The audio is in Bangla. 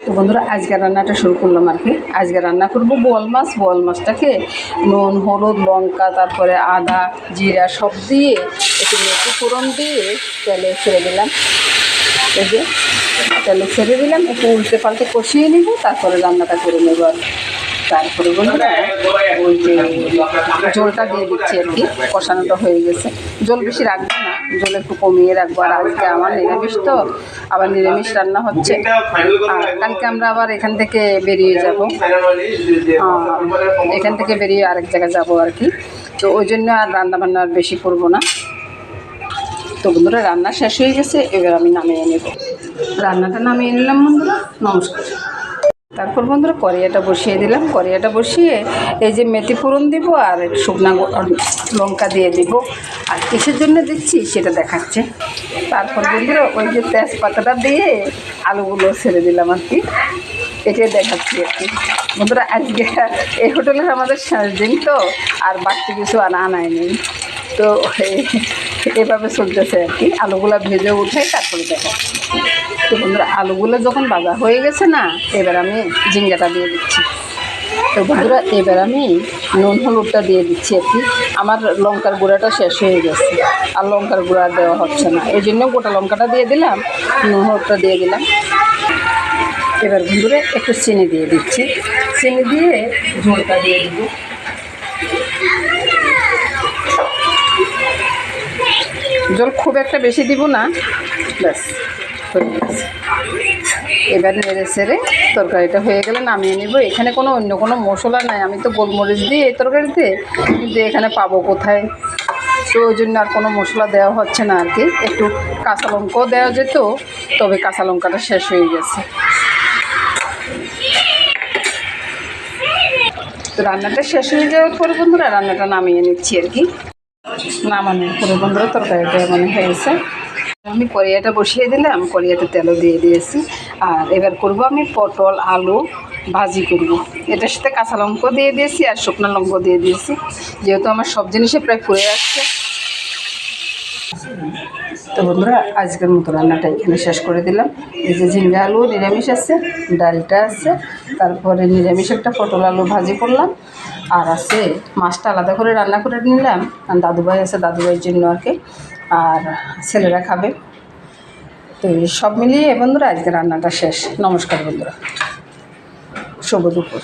তো বন্ধুরা আজকে রান্নাটা শুরু করলাম আর কি। আজকে রান্না করবো বোয়াল মাছ। বোয়াল মাছটাকে নুন, হলুদ, লঙ্কা, তারপরে আদা, জিরা সব দিয়ে একটু মেথি ফোড়ন দিয়ে তেলে ছেড়ে দিলাম। এই যে তেলে ছেড়ে দিলাম, একটু উল্টে পাল্টে কষিয়ে নিব, তারপরে রান্নাটা করে নেব আর তারপরে বন্ধুরা ওই যে জলটা দিয়ে দিচ্ছি আর কি। কষানোটা হয়ে গেছে, জল বেশি রাখবো না, জল একটু কমিয়ে রাখবো। আর আজকে আমার নিরামিষ, তো আবার নিরামিষ রান্না হচ্ছে। আর কালকে আমরা আবার এখান থেকে বেরিয়ে যাব, এখান থেকে বেরিয়ে আরেক জায়গায় যাবো আর কি। তো ওই জন্য আর রান্না বান্না আর বেশি করবো না। তো বন্ধুরা রান্না শেষ হয়ে গেছে, এবার আমি নামিয়ে নেব। রান্নাটা নামিয়ে নিলাম বন্ধুরা, নমস্কার। তারপর বন্ধুরা কড়াইটা বসিয়ে দিলাম। কড়াইটা বসিয়ে এই যে মেথি ফোড়ন দিব আর শুকনা লঙ্কা দিয়ে দিব। আর কিসের জন্য দিচ্ছি সেটা দেখাচ্ছে। তারপর বন্ধুরা ওই যে তেজপাতাটা দিয়ে আলুগুলো ছেড়ে দিলাম আর কি, এটাই দেখাচ্ছি আর কি। বন্ধুরা আজকে এই হোটেলের আমাদের শেষ দিন, তো আর বাড়তি কিছু আনাই নেই, তো এভাবে চলতেছে আর কি। আলুগুলো ভেজে উঠে তারপরে দেখাচ্ছি। তো বন্ধুরা আলুগুলো যখন ভাজা হয়ে গেছে না, এবার আমি ঝিঙ্গাটা দিয়ে দিচ্ছি। তো বন্ধুরা এবার আমি নুন হলুদটা দিয়ে দিচ্ছি আর কি। আমার লঙ্কার গুঁড়াটা শেষ হয়ে গেছে, আর লঙ্কার গুঁড়া দেওয়া হচ্ছে না, এই জন্য গোটা লঙ্কাটা দিয়ে দিলাম, নুন হলুদটা দিয়ে দিলাম। এবার বন্ধুরা একটু চিনি দিয়ে দিচ্ছি। চিনি দিয়ে ঝোলটা দিয়ে দিব। জল খুব একটা বেশি দিব না, ব্যাস হয়ে গেছে। এবার নেড়ে ছেড়ে তরকারিটা হয়ে গেলে নামিয়ে নেব। এখানে কোনো অন্য কোনো মশলা নাই, আমি তো গোলমরিচ দিই এই তরকারিতে, কিন্তু এখানে পাবো কোথায়, তো ওই জন্য আর কোনো মশলা দেওয়া হচ্ছে না আর কি। একটু কাঁচা লঙ্কাও দেওয়া যেত, তবে কাঁচা লঙ্কাটা শেষ হয়ে গেছে। তো রান্নাটা শেষ হয়ে যাওয়ার পরে বন্ধুরা রান্নাটা নামিয়ে নিচ্ছি আর কি। নামানোর পরে বন্ধুরা তরকারিটা মানে হয়েছে। আমি কড়াইটা বসিয়ে দিলাম, কড়াইতে তেলও দিয়ে দিয়েছি। আর এবার করব আমি পটল আলু ভাজি করব। এটার সাথে কাঁচা লঙ্কা দিয়ে দিয়েছি আর শুকনো লঙ্কা দিয়ে দিয়েছি, যেহেতু আমার সব জিনিসে প্রায় ফুরে আসছে। তো বন্ধুরা আজকের মতো রান্নাটা এখানে শেষ করে দিলাম। এই যে ঝিঙ্গা আলু নিরামিষ আছে, ডালটা আছে, তারপরে নিরামিষ একটা পটল আলু ভাজি করলাম, আর আছে মাছটা আলাদা করে রান্না করে নিলাম। দাদুভাই আছে, দাদুভাইয়ের জন্য আর কি, আর ছেলেরা খাবে। তো সব মিলিয়ে বন্ধুরা আজকে রান্নাটা শেষ। নমস্কার বন্ধুরা, শুভ দুপুর।